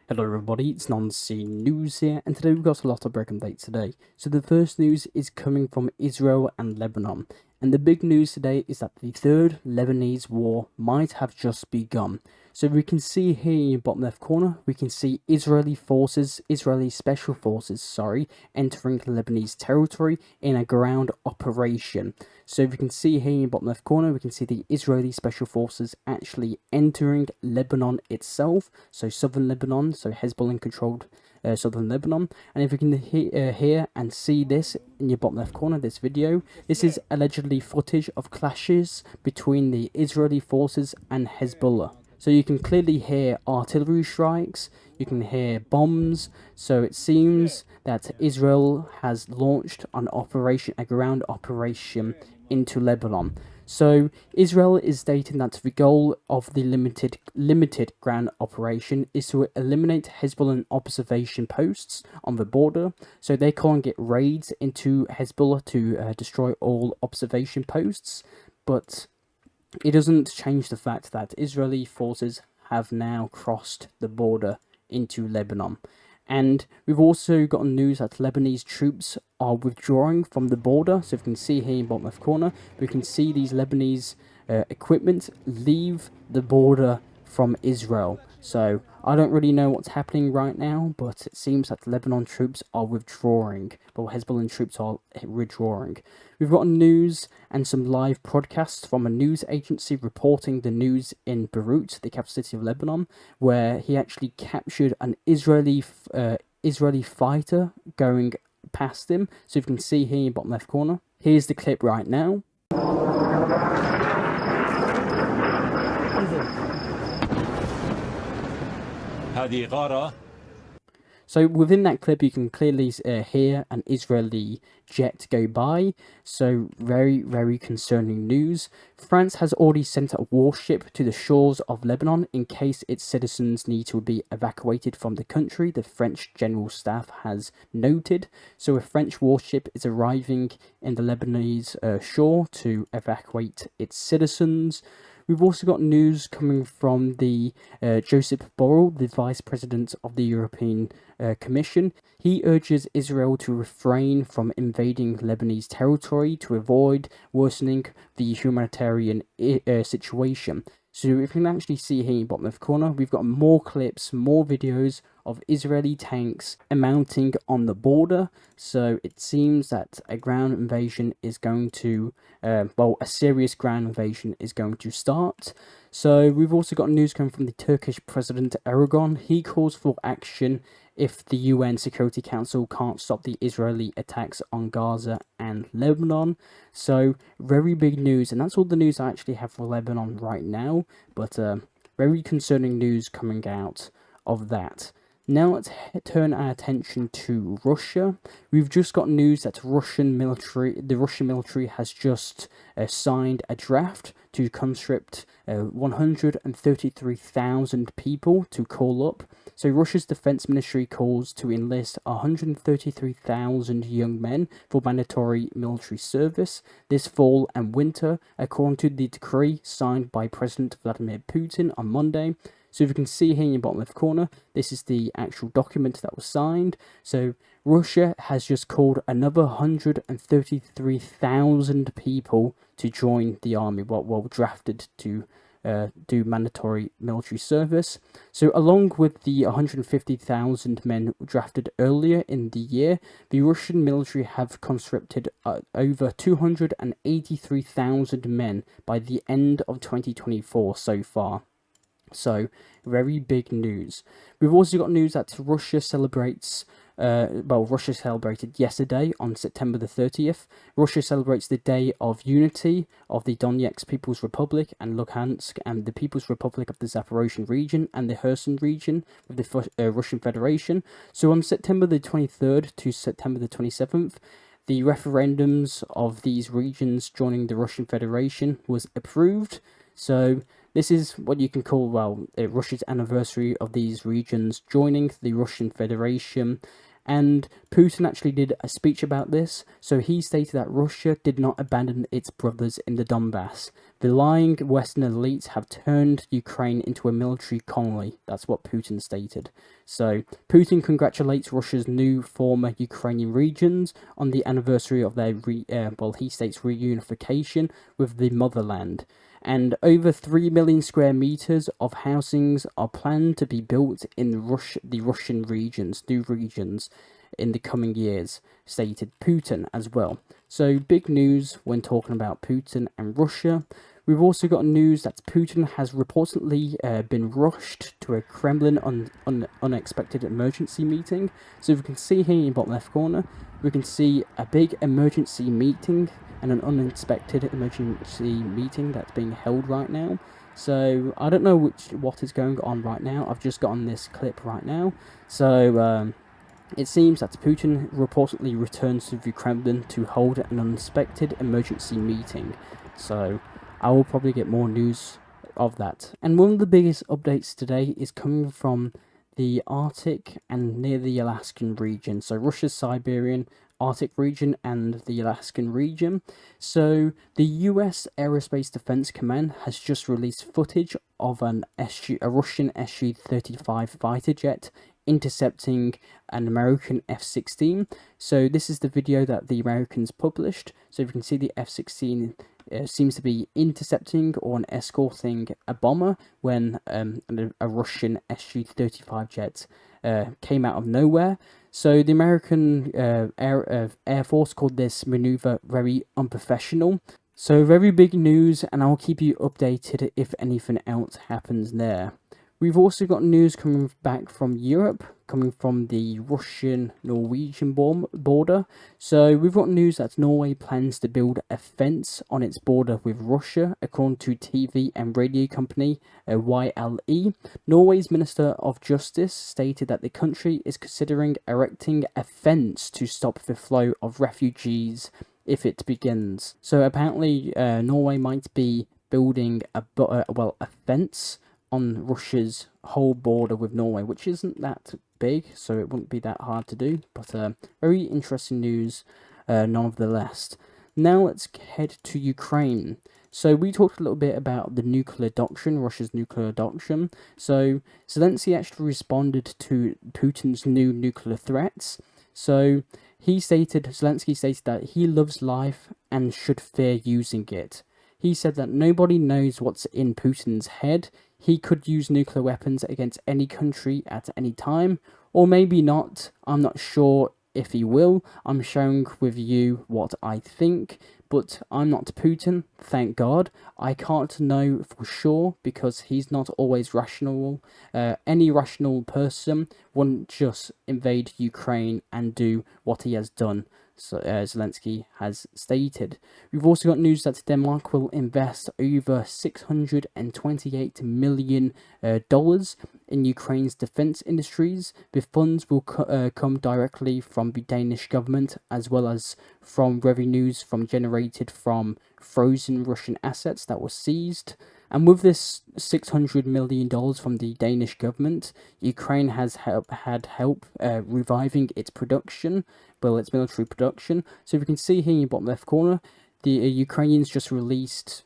Hello everybody, it's Non-Scene News here, and today we've got a lot of breaking dates today. So the first news is coming from Israel and Lebanon, and the big news today is that the third Lebanese war might have just begun. So we can see here in the bottom left corner, we can see Israeli special forces, entering Lebanese territory in a ground operation. So if you can see here in the bottom left corner, we can see the Israeli special forces actually entering Lebanon itself, so southern Lebanon, so Hezbollah controlled southern Lebanon. And if you can hear and see this in your bottom left corner, this video, this is allegedly footage of clashes between the Israeli forces and Hezbollah. So you can clearly hear artillery strikes, you can hear bombs, so it seems that Israel has launched a ground operation into Lebanon. So Israel is stating that the goal of the limited ground operation is to eliminate Hezbollah observation posts on the border, so they can't get raids into Hezbollah to destroy all observation posts. But it doesn't change the fact that Israeli forces have now crossed the border into Lebanon. And we've also got news that Lebanese troops are withdrawing from the border. So if you can see here in the bottom left corner, we can see these Lebanese equipment leave the border from Israel. So I don't really know what's happening right now, but it seems that Lebanon troops are withdrawing. Well, Hezbollah troops are withdrawing. We've got news and some live podcasts from a news agency reporting the news in Beirut, the capital city of Lebanon, where he actually captured an Israeli fighter going past him. So if you can see here in the bottom left corner, here's the clip right now. So within that clip, you can clearly hear an Israeli jet go by. So very, very concerning news. France has already sent a warship to the shores of Lebanon in case its citizens need to be evacuated from the country, the French General Staff has noted. So a French warship is arriving in the Lebanese shore to evacuate its citizens. We've also got news coming from the Joseph Borrell, the Vice President of the European Commission. He urges Israel to refrain from invading Lebanese territory to avoid worsening the humanitarian situation. So if you can actually see here in the bottom left corner, we've got more clips, more videos of Israeli tanks mounting on the border. So it seems that a ground invasion is going to, a serious ground invasion is going to start. So we've also got news coming from the Turkish President Erdogan. He calls for action if the UN Security Council can't stop the Israeli attacks on Gaza and Lebanon. So very big news, and that's all the news I actually have for Lebanon right now, but very concerning news coming out of that. Now let's turn our attention to Russia. We've just got news that the Russian military has just signed a draft to conscript 133,000 people to call up. So Russia's defense ministry calls to enlist 133,000 young men for mandatory military service this fall and winter, according to the decree signed by President Vladimir Putin on Monday. So if you can see here in the bottom left corner, this is the actual document that was signed. So Russia has just called another 133,000 people to join the army, drafted to do mandatory military service. So along with the 150,000 men drafted earlier in the year, the Russian military have conscripted over 283,000 men by the end of 2024 so far. So, very big news. We've also got news that Russia celebrated yesterday on September the 30th. Russia celebrates the Day of Unity of the Donetsk People's Republic and Luhansk and the People's Republic of the Zaporozhian region and the Kherson region of the Russian Federation. So on September the 23rd to September the 27th, the referendums of these regions joining the Russian Federation was approved. So this is what you can call, Russia's anniversary of these regions joining the Russian Federation. And Putin actually did a speech about this. So he stated that Russia did not abandon its brothers in the Donbass. The lying Western elites have turned Ukraine into a military colony. That's what Putin stated. So, Putin congratulates Russia's new former Ukrainian regions on the anniversary of their, he states, reunification with the motherland. And over 3 million square meters of housings are planned to be built in the Russian regions, new regions, in the coming years, stated Putin as well. So big news when talking about Putin and Russia. We've also got news that Putin has reportedly been rushed to a Kremlin unexpected emergency meeting. So we can see here in the bottom left corner, we can see a big emergency meeting and an unexpected emergency meeting that's being held right now. So I don't know what is going on right now. I've just gotten this clip right now. So it seems that Putin reportedly returns to the Kremlin to hold an unexpected emergency meeting. So I will probably get more news of that. And one of the biggest updates today is coming from the Arctic and near the Alaskan region. So Russia's Siberian Arctic region and the Alaskan region. So the US Aerospace Defense Command has just released footage of a Russian Su-35 fighter jet intercepting an American F-16. So this is the video that the Americans published. So you can see the F-16 seems to be intercepting or escorting a bomber when a Russian Su-35 jet came out of nowhere. So the American Air Force called this maneuver very unprofessional. So very big news, and I'll keep you updated if anything else happens there. We've also got news coming back from Europe, coming from the Russian-Norwegian border. So we've got news that Norway plans to build a fence on its border with Russia, according to TV and radio company YLE. Norway's Minister of Justice stated that the country is considering erecting a fence to stop the flow of refugees if it begins. So apparently Norway might be building a fence on Russia's whole border with Norway, which isn't that big, so it wouldn't be that hard to do, but very interesting news nonetheless. Now let's head to Ukraine. So we talked a little bit about the nuclear doctrine, Russia's nuclear doctrine. So Zelensky actually responded to Putin's new nuclear threats. So Zelensky stated that he loves life and should fear using it. He said that nobody knows what's in Putin's head. He could use nuclear weapons against any country at any time, or maybe not. I'm not sure if he will. I'm sharing with you what I think, but I'm not Putin, thank God. I can't know for sure because he's not always rational. Any rational person wouldn't just invade Ukraine and do what he has done. So, Zelensky has stated. We've also got news that Denmark will invest over $628 million in Ukraine's defense industries. The funds will come directly from the Danish government, as well as from revenues generated from frozen Russian assets that were seized. And with this $600 million from the Danish government, Ukraine has had help reviving its production, its military production. So if you can see here in the bottom left corner, the Ukrainians just released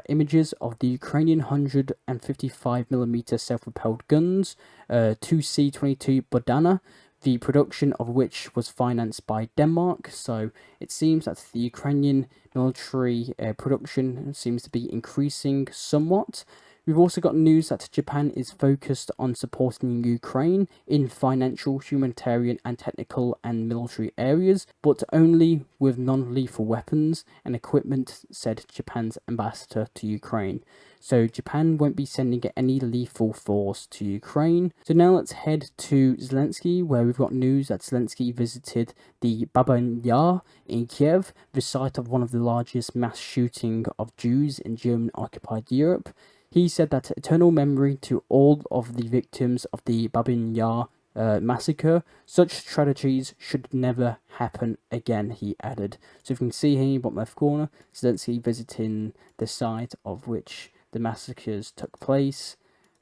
images of the Ukrainian 155mm self-propelled guns, 2 C-22 Bodana, the production of which was financed by Denmark. So it seems that the Ukrainian military production seems to be increasing somewhat. We've also got news that Japan is focused on supporting Ukraine in financial, humanitarian, and technical and military areas, but only with non-lethal weapons and equipment, said Japan's ambassador to Ukraine. So Japan won't be sending any lethal force to Ukraine. So now let's head to Zelensky, where we've got news that Zelensky visited the Baba Yar in Kiev, the site of one of the largest mass shooting of Jews in German-occupied Europe. He said that eternal memory to all of the victims of the Babin Yar massacre. Such tragedies should never happen again, he added. So if you can see here in the bottom left corner, Zelensky visiting the site of which the massacres took place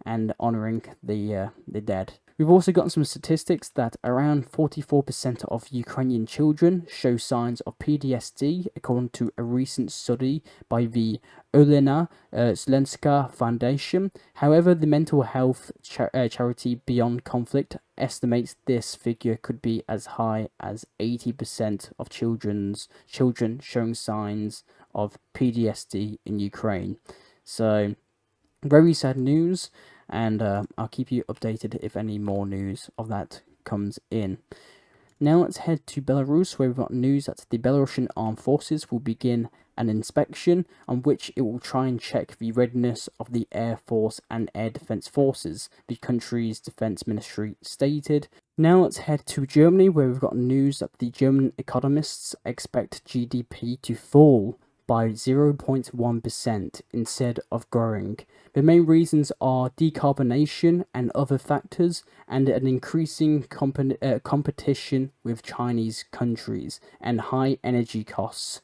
and honouring the dead. We've also gotten some statistics that around 44% of Ukrainian children show signs of PTSD, according to a recent study by the Olena Zelenska Foundation. However, the mental health charity Beyond Conflict estimates this figure could be as high as 80% of children showing signs of PTSD in Ukraine. So, very sad news, and I'll keep you updated if any more news of that comes in. Now let's head to Belarus, where we've got news that the Belarusian armed forces will begin an inspection on which it will try and check the readiness of the Air Force and Air Defense Forces, the country's defense ministry stated. Now let's head to Germany, where we've got news that the German economists expect GDP to fall by 0.1% instead of growing. The main reasons are decarbonation and other factors, and an increasing competition with Chinese countries and high energy costs.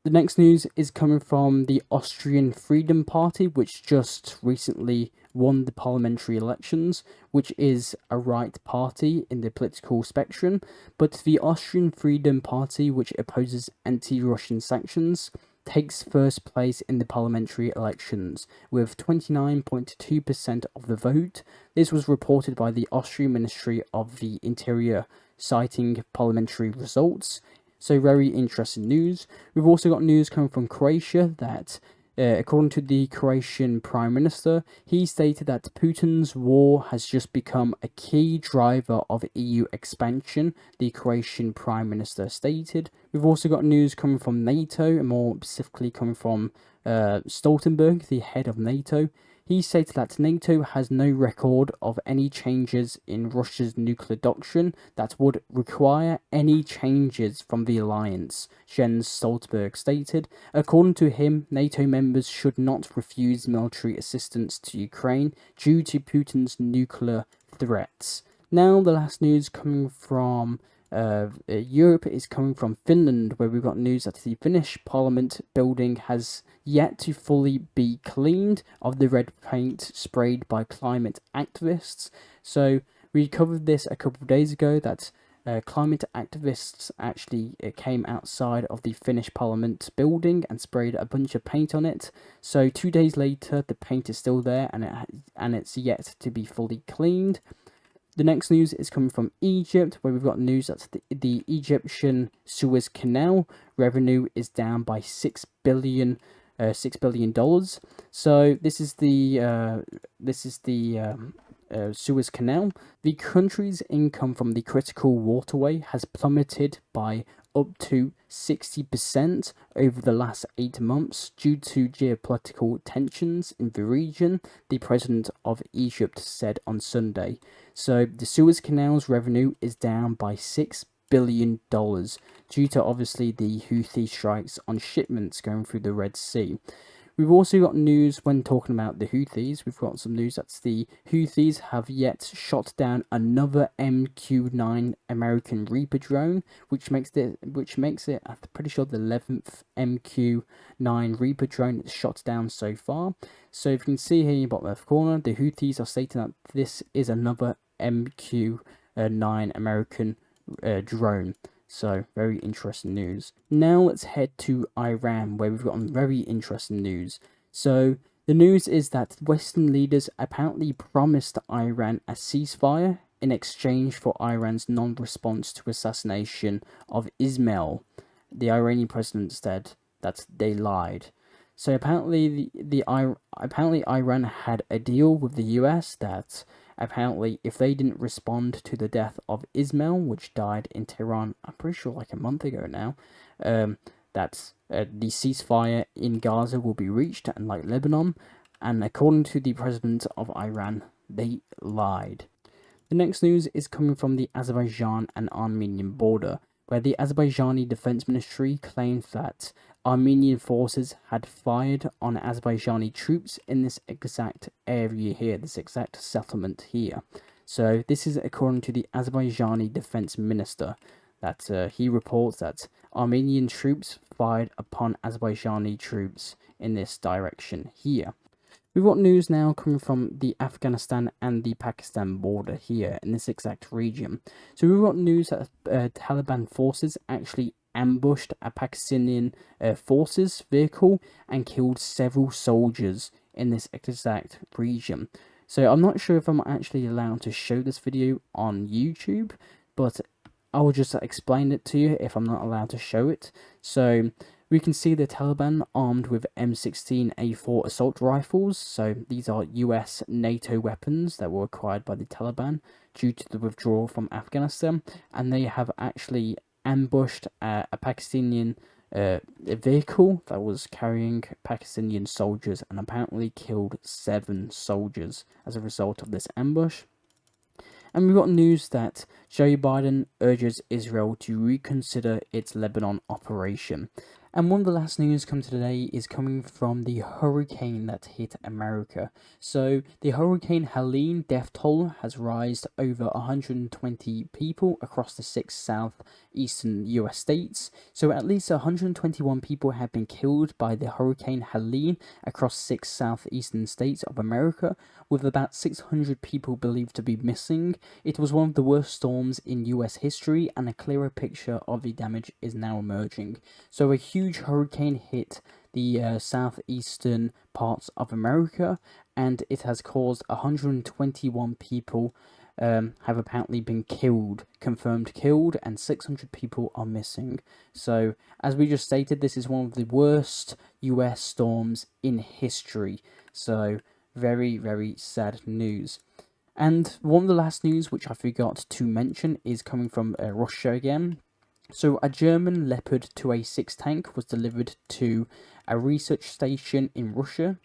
The next news is coming from the Austrian Freedom Party, which just recently won the parliamentary elections, which is a right party in the political spectrum. But the Austrian Freedom Party, which opposes anti-Russian sanctions, takes first place in the parliamentary elections with 29.2% of the vote. This was reported by the Austrian Ministry of the Interior, citing parliamentary results. So very interesting news. We've also got news coming from Croatia that, according to the Croatian Prime Minister, he stated that Putin's war has just become a key driver of EU expansion, the Croatian Prime Minister stated. We've also got news coming from NATO, and more specifically coming from Stoltenberg, the head of NATO. He stated that NATO has no record of any changes in Russia's nuclear doctrine that would require any changes from the alliance, Jens Stoltenberg stated. According to him, NATO members should not refuse military assistance to Ukraine due to Putin's nuclear threats. Now, the last news coming from Europe is coming from Finland, where we've got news that the Finnish Parliament building has yet to fully be cleaned of the red paint sprayed by climate activists. So we covered this a couple of days ago, that climate activists actually came outside of the Finnish Parliament building and sprayed a bunch of paint on it. So 2 days later, the paint is still there, and it's yet to be fully cleaned. The next news is coming from Egypt, where we've got news that the Egyptian Suez Canal revenue is down by $6 billion. So this is the Suez Canal. The country's income from the critical waterway has plummeted by up to 60% over the last 8 months due to geopolitical tensions in the region, the president of Egypt said on Sunday. So the Suez Canal's revenue is down by $6 billion due to obviously the Houthi strikes on shipments going through the Red Sea. We've also got news when talking about the Houthis. We've got some news that the Houthis have yet shot down another MQ-9 American Reaper drone, which makes it, I'm pretty sure, the 11th MQ-9 Reaper drone that's shot down so far. So if you can see here in the bottom left corner, the Houthis are stating that this is another MQ-9 American drone. So, very interesting news. Now let's head to Iran, where we've got very interesting news. So, the news is that Western leaders apparently promised Iran a ceasefire in exchange for Iran's non-response to assassination of Ismail. The Iranian president said that they lied. So apparently, apparently Iran had a deal with the US that apparently if they didn't respond to the death of Ismail, which died in Tehran, I'm pretty sure like a month ago now, that the ceasefire in Gaza will be reached, and like Lebanon. And according to the president of Iran, they lied. The next news is coming from the Azerbaijan and Armenian border, where the Azerbaijani Defense Ministry claimed that Armenian forces had fired on Azerbaijani troops in this exact area here, this exact settlement here. So this is according to the Azerbaijani Defense Minister, that he reports that Armenian troops fired upon Azerbaijani troops in this direction here. We've got news now coming from the Afghanistan and the Pakistan border here in this exact region. So we've got news that Taliban forces actually ambushed a Pakistani forces vehicle and killed several soldiers in this exact region. So I'm not sure if I'm actually allowed to show this video on YouTube, but I will just explain it to you if I'm not allowed to show it. So we can see the Taliban armed with M16A4 assault rifles. So these are US NATO weapons that were acquired by the Taliban due to the withdrawal from Afghanistan, and they have actually ambushed a Pakistani vehicle that was carrying Pakistani soldiers and apparently killed 7 soldiers as a result of this ambush. And we've got news that Joe Biden urges Israel to reconsider its Lebanon operation. And one of the last news come today is coming from the hurricane that hit America. So the Hurricane Helene death toll has risen over 120 people across the 6 southeastern US states. So at least 121 people have been killed by the Hurricane Helene across 6 southeastern states of America, with about 600 people believed to be missing. It was one of the worst storms in US history, and a clearer picture of the damage is now emerging. So a huge hurricane hit the southeastern parts of America, and it has caused 121 people have apparently been killed, confirmed killed, and 600 people are missing. So, as we just stated, this is one of the worst US storms in history. So, very, very sad news. And one of the last news which I forgot to mention is coming from Russia again. So a German Leopard 2A6 tank was delivered to a research station in Russia.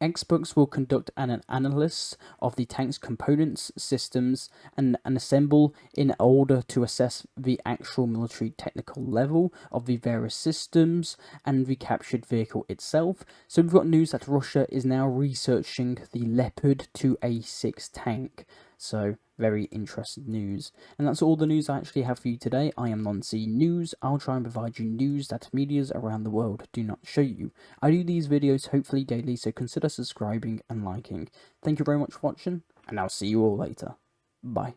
Experts will conduct an analysis of the tank's components, systems, and assemble in order to assess the actual military technical level of the various systems and the captured vehicle itself. So we've got news that Russia is now researching the Leopard 2A6 tank. So very interesting news. And that's all the news I actually have for you today. I am Non-C News. I'll try and provide you news that medias around the world do not show you. I do these videos hopefully daily, so consider subscribing and liking. Thank you very much for watching, and I'll see you all later. Bye.